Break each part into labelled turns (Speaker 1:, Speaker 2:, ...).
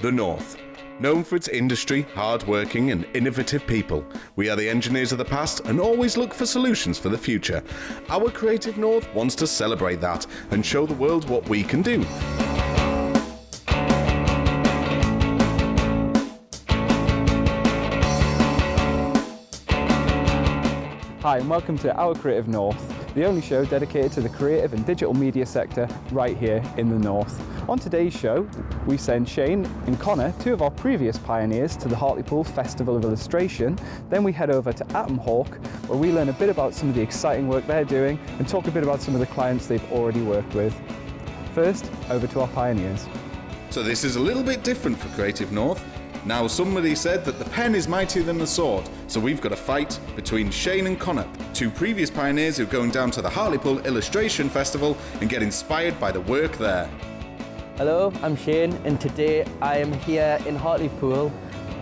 Speaker 1: The North. Known for its industry, hard-working and innovative people, we are the engineers of the past and always look for solutions for the future. Our creative North wants to celebrate that and show the world what we can do.
Speaker 2: Hi and welcome to Our Creative North, the only show dedicated to the creative and digital media sector right here in the North. On today's show, we send Shane and Connor, two of our previous pioneers, to the Hartlepool Festival of Illustration. Then we head over to Atomhawk, where we learn a bit about some of the exciting work they're doing and talk a bit about some of the clients they've already worked with. First, over to our pioneers.
Speaker 1: So this is a little bit different for Creative North. Now, somebody said that the pen is mightier than the sword, so we've got a fight between Shane and Connor, two previous pioneers who are going down to the Hartlepool Illustration Festival and get inspired by the work there.
Speaker 3: Hello, I'm Shane, and today I am here in Hartlepool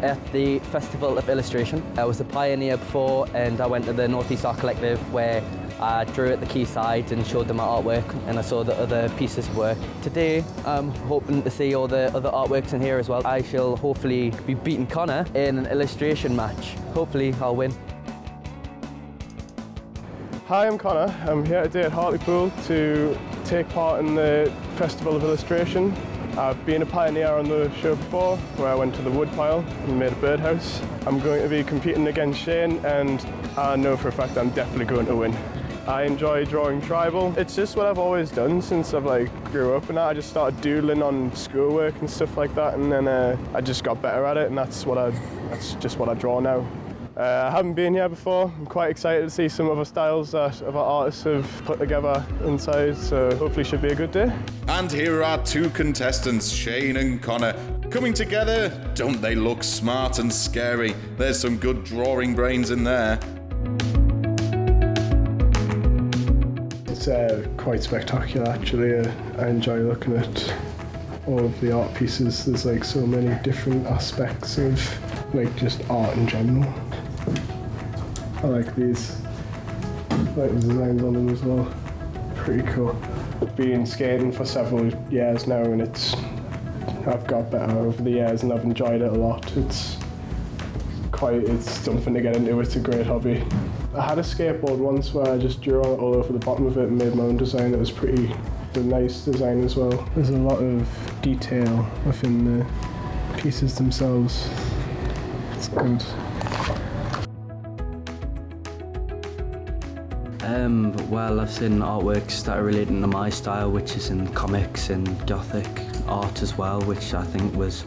Speaker 3: at the Festival of Illustration. I was a pioneer before, and I went to the North East Art Collective where I drew at the quayside and showed them my artwork, and I saw the other pieces of work. Today I'm hoping to see all the other artworks in here as well. I shall hopefully be beating Connor in an illustration match. Hopefully I'll win.
Speaker 4: Hi, I'm Connor. I'm here today at Hartlepool to take part in the Festival of Illustration. I've been a pioneer on the show before, where I went to the woodpile and made a birdhouse. I'm going to be competing against Shane, and I know for a fact I'm definitely going to win. I enjoy drawing tribal. It's just what I've always done since I've grew up, and I just started doodling on schoolwork and stuff like that, and then I just got better at it, and that's just what I draw now. I haven't been here before. I'm quite excited to see some other styles that other artists have put together inside, so hopefully it should be a good day.
Speaker 1: And here are our two contestants, Shane and Connor. Coming together, don't they look smart and scary? There's some good drawing brains in there.
Speaker 4: It's quite spectacular actually. I enjoy looking at all of the art pieces. There's so many different aspects of just art in general. I like these. I like the designs on them as well. Pretty cool. I've been skating for several years now, and I've got better over the years and I've enjoyed it a lot. It's something to get into. It's a great hobby. I had a skateboard once where I just drew on it all over the bottom of it and made my own design. It was a nice design as well. There's a lot of detail within the pieces themselves. It's good.
Speaker 3: Well, I've seen artworks that are relating to my style, which is in comics and gothic art as well, which I think was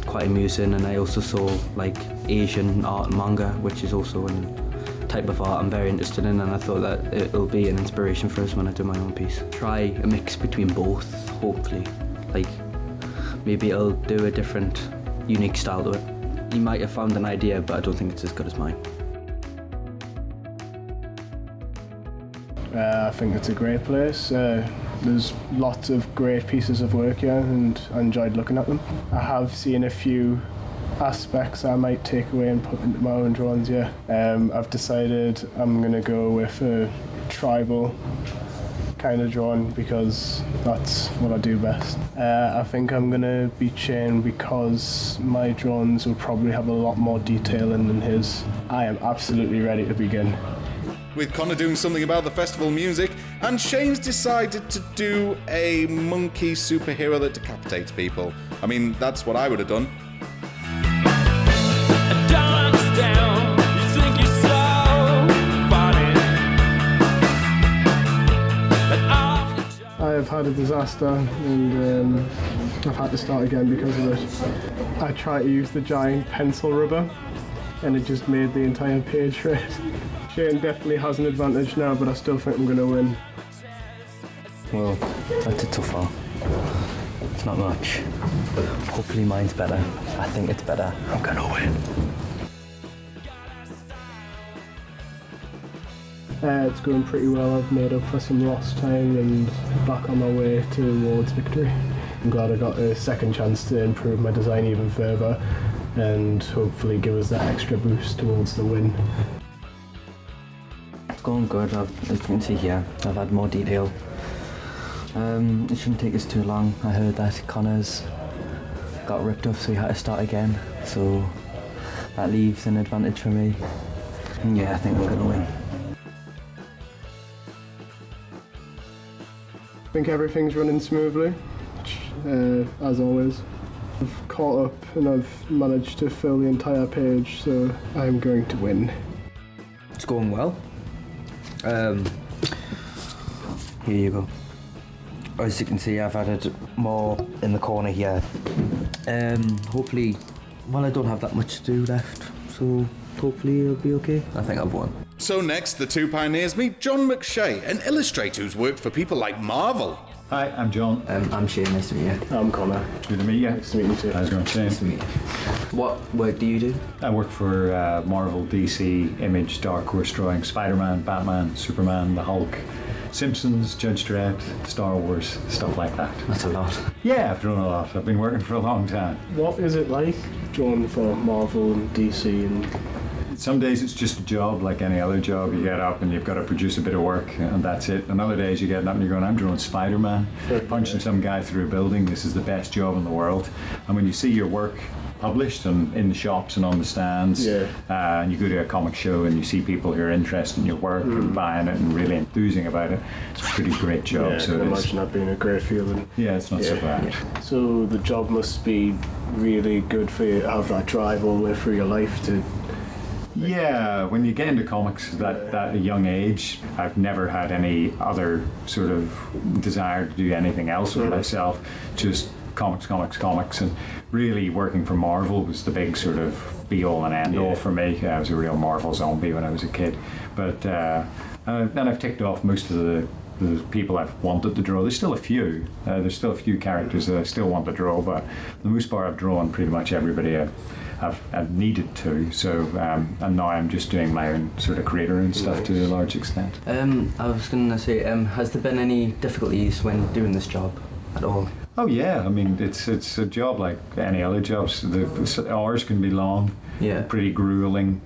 Speaker 3: quite amusing. And I also saw Asian art and manga, which is also a type of art I'm very interested in, and I thought that it'll be an inspiration for us when I do my own piece. Try a mix between both, hopefully. Maybe it'll do a different, unique style to it. You might have found an idea, but I don't think it's as good as mine.
Speaker 4: I think it's a great place. There's lots of great pieces of work here, and I enjoyed looking at them. I have seen a few aspects I might take away and put into my own drawings, yeah. I've decided I'm going to go with a tribal kind of drawing because that's what I do best. I think I'm going to beat Shane because my drawings will probably have a lot more detail in than his. I am absolutely ready to begin.
Speaker 1: With Connor doing something about the festival music, and Shane's decided to do a monkey superhero that decapitates people. I mean, that's what I would have done.
Speaker 4: I have had a disaster, and I've had to start again because of it. I tried to use the giant pencil rubber, and it just made the entire page red. Shane definitely has an advantage now, but I still think I'm going to win.
Speaker 3: Well, that's a tough one. It's not much. Hopefully mine's better. I think it's better. I'm going to win.
Speaker 4: It's going pretty well. I've made up for some lost time and back on my way towards victory. I'm glad I got a second chance to improve my design even further and hopefully give us that extra boost towards the win.
Speaker 3: It's going good. As you can see here, I've had more detail. It shouldn't take us too long. I heard that Connor's got ripped off, so he had to start again. So that leaves an advantage for me. And yeah, I think we're going to win.
Speaker 4: I think everything's running smoothly, as always. I've caught up and I've managed to fill the entire page, so I'm going to win.
Speaker 3: It's going well. Here you go. As you can see, I've added more in the corner here. Hopefully, well, I don't have that much to do left, so hopefully it'll be okay. I think I've won.
Speaker 1: So next, the two pioneers meet John McShay, an illustrator who's worked for people like Marvel.
Speaker 5: Hi, I'm John.
Speaker 3: I'm Shane, nice to meet you.
Speaker 4: I'm Connor.
Speaker 5: Good to meet you.
Speaker 4: Nice to meet you too.
Speaker 5: How's it going, Shane?
Speaker 3: Nice to meet you. What work do you do?
Speaker 5: I work for Marvel, DC, Image, Dark Horse Drawing, Spider-Man, Batman, Superman, the Hulk, Simpsons, Judge Dredd, Star Wars, stuff like that.
Speaker 3: That's a lot.
Speaker 5: Yeah, I've drawn a lot. I've been working for a long time.
Speaker 4: What is it like drawing for Marvel and DC and...
Speaker 5: Some days it's just a job like any other job. You get up and you've got to produce a bit of work and that's it. And other days you get up and you're going, I'm drawing Spider-Man, punching some guy through a building. This is the best job in the world. And when you see your work published and in the shops and on the stands, and you go to a comic show and you see people who are interested in your work and buying it and really enthusing about it, it's a pretty great job.
Speaker 4: Yeah,
Speaker 5: so
Speaker 4: I can imagine that being a great feeling.
Speaker 5: Yeah, it's not so bad.
Speaker 4: So the job must be really good for you to have that drive all the way through your life to...
Speaker 5: Yeah, when you get into comics at a young age, I've never had any other sort of desire to do anything else with myself, just comics, and really working for Marvel was the big sort of be-all and end-all for me. I was a real Marvel zombie when I was a kid, but then I've ticked off most of the people I've wanted to draw. There's still a few. There's still a few characters that I still want to draw, but for the most part I've drawn pretty much everybody I've needed to, so and now I'm just doing my own sort of creator and stuff to a large extent.
Speaker 3: I was going to say, has there been any difficulties when doing this job at all?
Speaker 5: Oh yeah, I mean it's a job like any other jobs. The hours can be long, pretty grueling.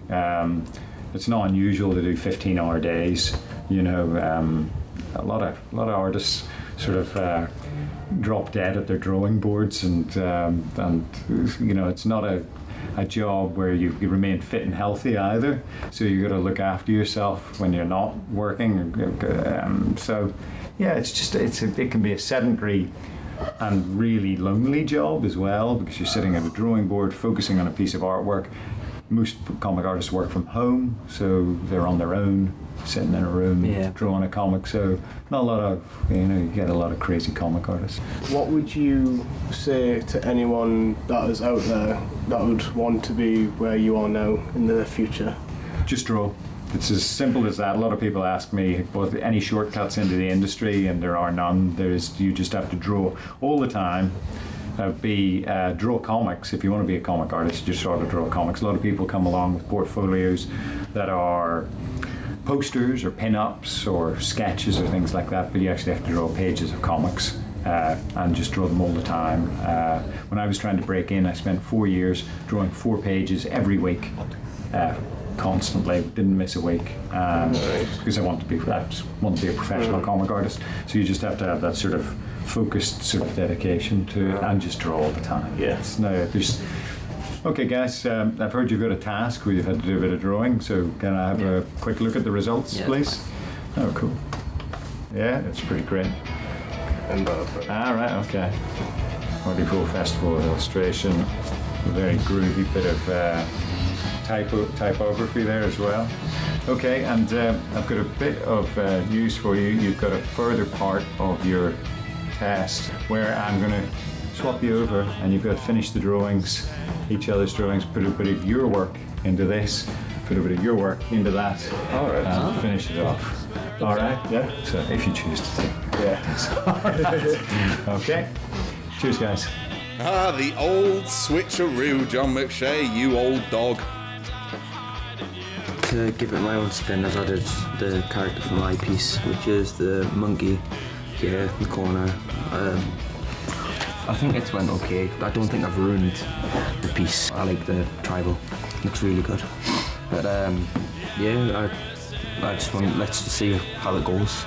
Speaker 5: It's not unusual to do 15-hour days. You know, a lot of artists sort of drop dead at their drawing boards, and you know, it's not a job where you remain fit and healthy either, so you got to look after yourself when you're not working. So yeah, it can be a sedentary and really lonely job as well, because you're sitting at a drawing board focusing on a piece of artwork. Most comic artists work from home, so they're on their own, sitting in a room drawing a comic, so not a lot of, you get a lot of crazy comic artists.
Speaker 4: What would you say to anyone that is out there that would want to be where you are now in the future?
Speaker 5: Just draw. It's as simple as that. A lot of people ask me, well, any shortcuts into the industry, and there are none. You just have to draw all the time. Draw comics. If you want to be a comic artist, you just sort of draw comics. A lot of people come along with portfolios that are posters or pin-ups or sketches or things like that, but you actually have to draw pages of comics and just draw them all the time. When I was trying to break in, I spent 4 years drawing 4 pages every week, constantly, didn't miss a week, because I want to be a professional comic artist. So you just have to have that sort of focused sort of dedication to it and just draw all the time.
Speaker 4: Yes.
Speaker 5: Okay guys, I've heard you've got a task where you've had to do a bit of drawing, so can I have a quick look at the results, please? Oh, cool. Yeah, it's pretty great. Right, okay. Hartlepool Festival of Illustration, a very groovy bit of typography there as well. Okay, and I've got a bit of news for you. You've got a further part of your test where I'm going to swap you over, and you've got to finish the drawings, each other's drawings, put a bit of your work into this, put a bit of your work into that, and finish it off. All right? Yeah. So if you choose to take it. Yeah. Okay. Cheers, guys.
Speaker 1: Ah, the old switcheroo, John McShay, you old dog.
Speaker 3: To give it my own spin, I've added the character from my piece, which is the monkey here in the corner. I think it's went okay. I don't think I've ruined the piece. I like the tribal. Looks really good. But yeah, I just want, let's just see how it goes,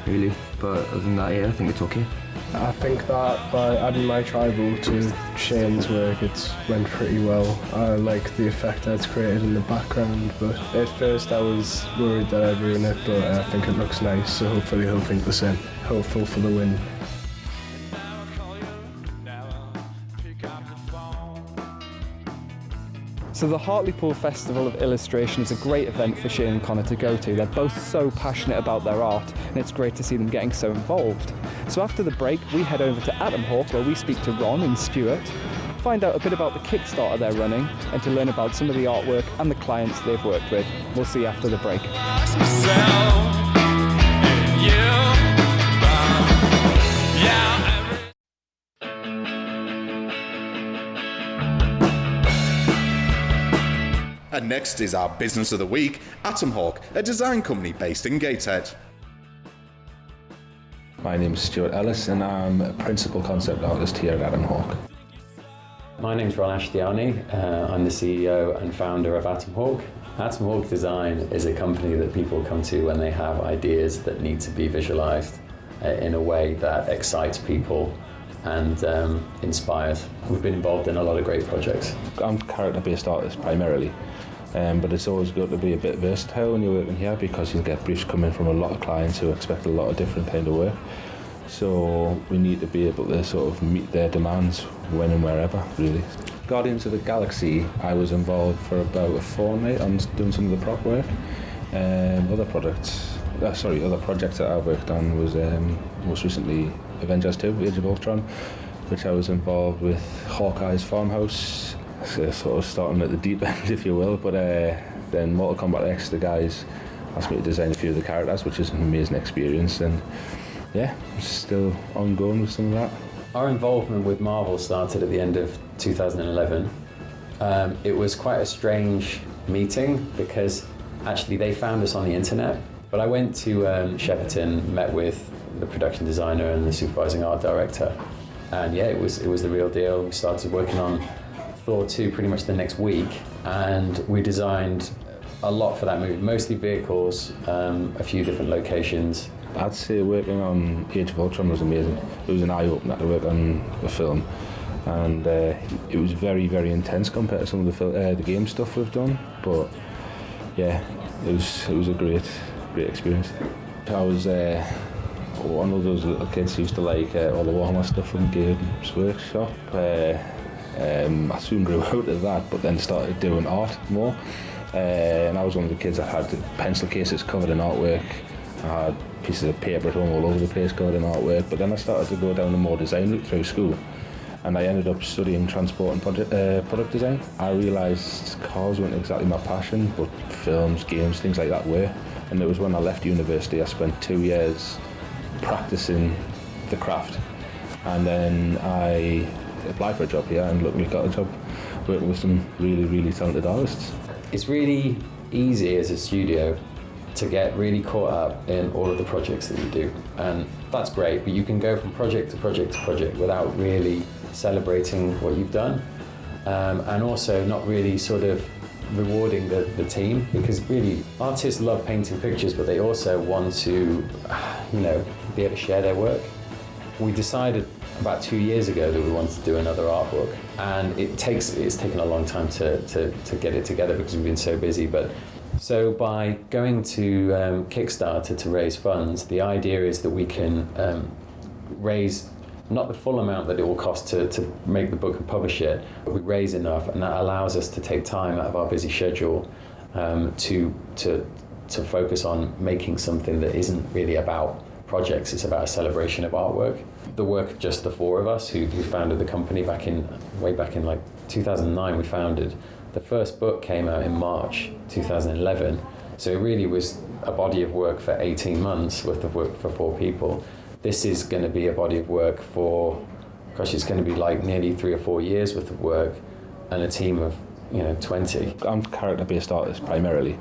Speaker 3: really. but other than that, yeah, I think it's okay.
Speaker 4: I think that by adding my tribal to Shane's work, it's went pretty well. I like the effect that's created in the background, but at first I was worried that I'd ruin it, but I think it looks nice, so hopefully he'll think the same. Hopeful for the win.
Speaker 2: So the Hartlepool Festival of Illustration is a great event for Shane and Connor to go to. They're both so passionate about their art, and it's great to see them getting so involved. So after the break, we head over to Atomhawk, where we speak to Roughan and Stuart, find out a bit about the Kickstarter they're running, and to learn about some of the artwork and the clients they've worked with. We'll see you after the break.
Speaker 1: And next is our business of the week, Atomhawk, a design company based in Gateshead.
Speaker 6: My name is Stuart Ellis and I'm a principal concept artist here at Atomhawk.
Speaker 7: My name's Roughan. I'm the CEO and founder of Atomhawk. Atomhawk Design is a company that people come to when they have ideas that need to be visualized in a way that excites people and inspires. We've been involved in a lot of great projects.
Speaker 6: I'm a character-based artist primarily, but it's always good to be a bit versatile when you're working here because you get briefs coming from a lot of clients who expect a lot of different kind of work. So we need to be able to sort of meet their demands when and wherever, really. Guardians of the Galaxy, I was involved for about a fortnight on doing some of the prop work. Other projects that I worked on was most recently Avengers 2, Age of Ultron, which I was involved with Hawkeye's farmhouse, so sort of starting at the deep end, if you will, but then Mortal Kombat X, the guys asked me to design a few of the characters, which is an amazing experience, and yeah, I'm still ongoing with some of that.
Speaker 7: Our involvement with Marvel started at the end of 2011. It was quite a strange meeting because actually they found us on the internet, but I went to Shepperton, met with the production designer and the supervising art director, and yeah, it was the real deal. We started working on Thor 2 pretty much the next week, and we designed a lot for that movie, mostly vehicles, a few different locations.
Speaker 6: I'd say working on Age of Ultron was amazing. It was an eye-opener to work on the film, and it was very, very intense compared to some of the game stuff we've done, but yeah, it was a great experience. I was one of those little kids who used to like all the Warhammer stuff from Games Workshop. I soon grew out of that, but then started doing art more. And I was one of the kids that had the pencil cases covered in artwork. I had pieces of paper at home all over the place covered in artwork. But then I started to go down a more design route through school, and I ended up studying transport and product design. I realised cars weren't exactly my passion, but films, games, things like that were. And it was when I left university, I spent 2 years practicing the craft, and then I applied for a job here and luckily got a job working with some really, really talented artists.
Speaker 7: It's really easy as a studio to get really caught up in all of the projects that you do, and that's great, but you can go from project to project to project without really celebrating what you've done, and also not really sort of rewarding the team, because really artists love painting pictures, but they also want to, be able to share their work. We decided about 2 years ago that we wanted to do another art book, and it's taken a long time to get it together because we've been so busy. But so by going to Kickstarter to raise funds, the idea is that we can raise not the full amount that it will cost to make the book and publish it, but we raise enough, and that allows us to take time out of our busy schedule to focus on making something that isn't really about projects, it's about a celebration of artwork. The work of just the four of us who founded the company way back in like 2009 we founded. The first book came out in March 2011, so it really was a body of work for 18 months worth of work for 4 people. This is going to be a body of work for, it's going to be like nearly 3 or 4 years worth of work and a team of 20.
Speaker 6: I'm a character-based artist primarily,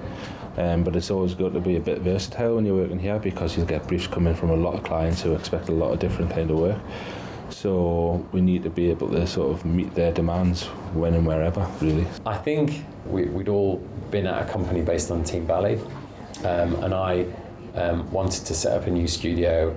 Speaker 6: but it's always good to be a bit versatile when you're working here because you get briefs coming from a lot of clients who expect a lot of different kind of work. So we need to be able to sort of meet their demands when and wherever, really.
Speaker 7: I think we'd all been at a company based on Team Valley, and I wanted to set up a new studio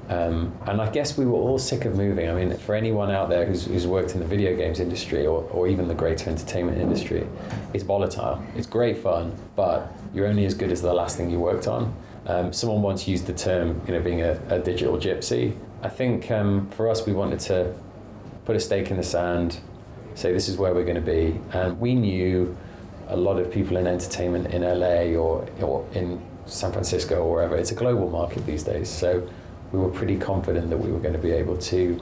Speaker 7: And I guess we were all sick of moving. I mean, for anyone out there who's worked in the video games industry or even the greater entertainment industry, it's volatile. It's great fun, but you're only as good as the last thing you worked on. Someone once used the term, being a digital gypsy. I think for us, we wanted to put a stake in the sand, say this is where we're going to be. And we knew a lot of people in entertainment in LA or in San Francisco or wherever. It's a global market these days. So we were pretty confident that we were going to be able to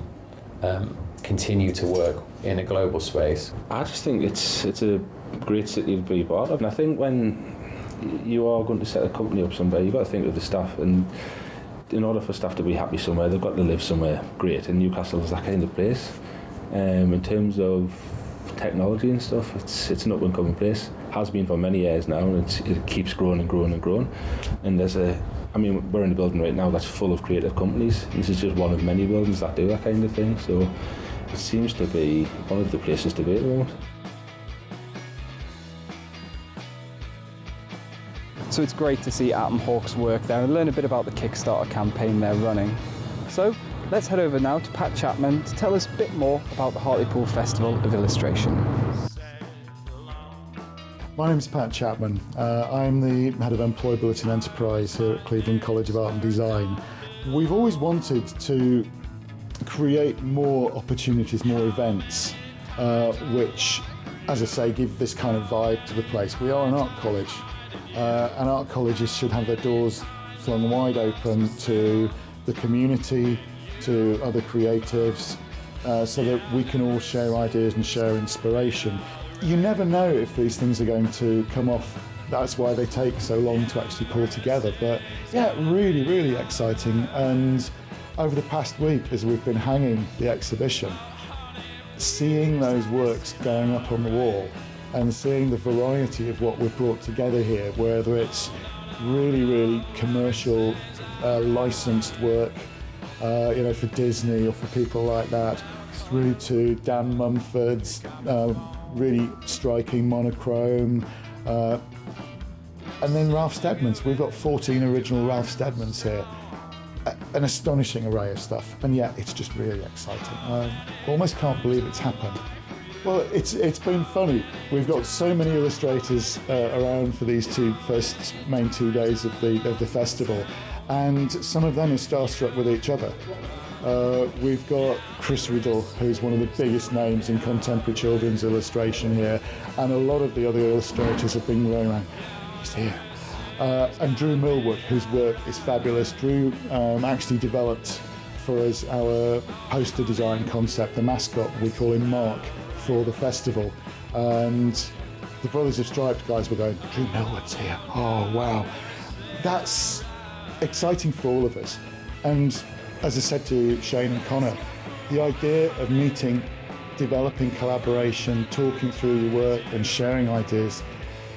Speaker 7: continue to work in a global space.
Speaker 6: I just think it's a great city to be part of. And I think when you are going to set a company up somewhere, you've got to think of the staff, and in order for staff to be happy somewhere, they've got to live somewhere great, and Newcastle is that kind of place. In terms of technology and stuff, it's an up-and-coming place. Has been for many years now, and it keeps growing and growing and growing. And we're in a building right now that's full of creative companies. This is just one of many buildings that do that kind of thing, so it seems to be one of the places to be at the moment.
Speaker 2: So it's great to see Atomhawk's work there and learn a bit about the Kickstarter campaign they're running. So let's head over now to Pat Chapman to tell us a bit more about the Hartlepool Festival of Illustration.
Speaker 8: My name is Pat Chapman. I'm the head of Employability and Enterprise here at Cleveland College of Art and Design. We've always wanted to create more opportunities, more events, which, as I say, give this kind of vibe to the place. We are an art college, and art colleges should have their doors flung wide open to the community, to other creatives, so that we can all share ideas and share inspiration. You never know if these things are going to come off. That's why they take so long to actually pull together. But yeah, really, really exciting. And over the past week, as we've been hanging the exhibition, seeing those works going up on the wall and seeing the variety of what we've brought together here, whether it's really, really commercial, licensed work, for Disney or for people like that, through to Dan Mumford's really striking monochrome, and then Ralph Steadman's. We've got 14 original Ralph Steadman's here. An astonishing array of stuff, and yeah, it's just really exciting. Almost can't believe it's happened. Well, it's been funny. We've got so many illustrators around for these first main 2 days of the festival, and some of them are starstruck with each other. We've got Chris Riddle, who's one of the biggest names in contemporary children's illustration here, and a lot of the other illustrators have been going around. He's here. And Drew Millwood, whose work is fabulous. Drew actually developed for us our poster design concept, the mascot, we call him Mark, for the festival. And the Brothers of Stripes guys were going, Drew Millwood's here. Oh, wow. That's exciting for all of us. And as I said to Shane and Connor, the idea of meeting, developing collaboration, talking through your work and sharing ideas,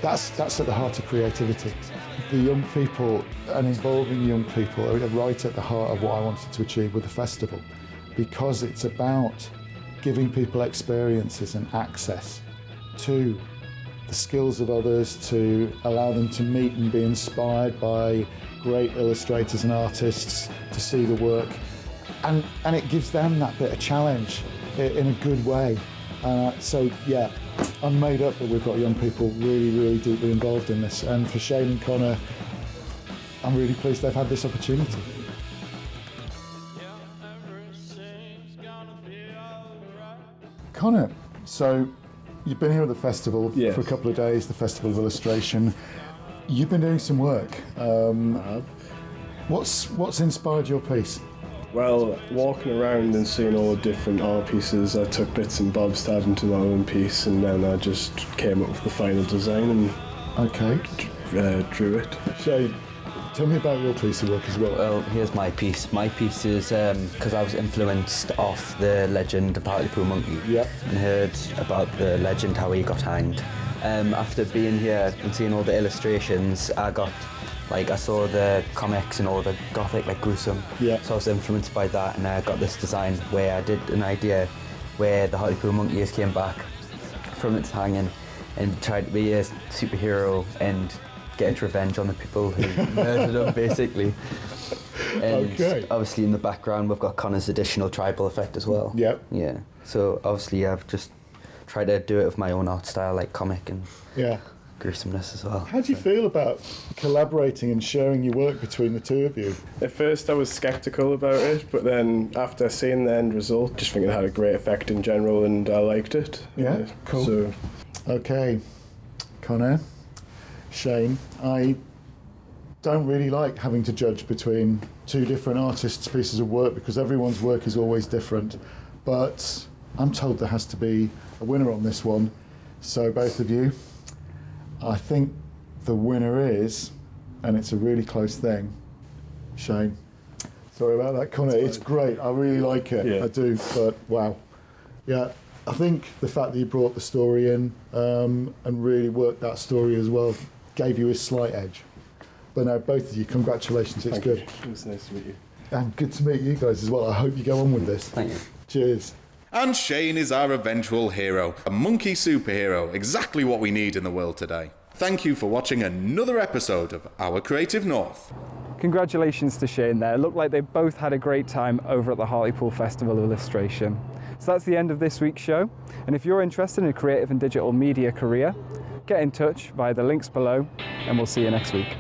Speaker 8: that's at the heart of creativity. The young people and involving young people are right at the heart of what I wanted to achieve with the festival, because it's about giving people experiences and access to the skills of others, to allow them to meet and be inspired by great illustrators and artists, to see the work, and it gives them that bit of challenge in a good way. So yeah, I'm made up that we've got young people really, really deeply involved in this, and for Shane and Connor, I'm really pleased they've had this opportunity. Connor, so you've been here at the festival for a couple of days, the Festival of Illustration. You've been doing some work. What's inspired your piece?
Speaker 4: Well, walking around and seeing all the different art pieces, I took bits and bobs to add into my own piece, and then I just came up with the final design and drew it.
Speaker 8: Shane, tell me about your piece of work as well.
Speaker 3: Well, here's my piece. My piece is because I was influenced off the legend of Hartlepool Monkey and heard about the legend, how he got hanged. After being here and seeing all the illustrations, I saw the comics and all the gothic, gruesome. So I was influenced by that, and I got this design where I did an idea where the Hartlepool Monkeys came back from its hanging and tried to be a superhero and get its revenge on the people who murdered them, basically. And
Speaker 8: Okay.
Speaker 3: obviously in the background we've got Connor's additional tribal effect as well.
Speaker 8: Yep.
Speaker 3: Yeah. So obviously I've just tried to do it with my own art style, like comic and
Speaker 8: Yeah.
Speaker 3: gruesomeness as well.
Speaker 8: How do you feel about collaborating and sharing your work between the two of you?
Speaker 4: At first I was sceptical about it, but then after seeing the end result, just thinking it had a great effect in general and I liked it.
Speaker 8: Yeah, cool.
Speaker 4: So,
Speaker 8: Okay, Connor, Shane, I don't really like having to judge between two different artists' pieces of work because everyone's work is always different, but I'm told there has to be a winner on this one. So both of you, I think the winner is, and it's a really close thing, Shane. Sorry about that, Connor. It's great. I really like it.
Speaker 4: Yeah.
Speaker 8: I do. But wow. Yeah, I think the fact that you brought the story in and really worked that story as well gave you a slight edge. But no, both of you, congratulations. It's
Speaker 4: thank
Speaker 8: good.
Speaker 4: you. It was nice to meet you.
Speaker 8: And good to meet you guys as well. I hope you go on with this.
Speaker 3: Thank you.
Speaker 8: Cheers.
Speaker 1: And Shane is our eventual hero, a monkey superhero, exactly what we need in the world today. Thank you for watching another episode of Our Creative North.
Speaker 2: Congratulations to Shane there. Looked like they both had a great time over at the Hartlepool Festival of Illustration. So that's the end of this week's show. And if you're interested in a creative and digital media career, get in touch via the links below and we'll see you next week.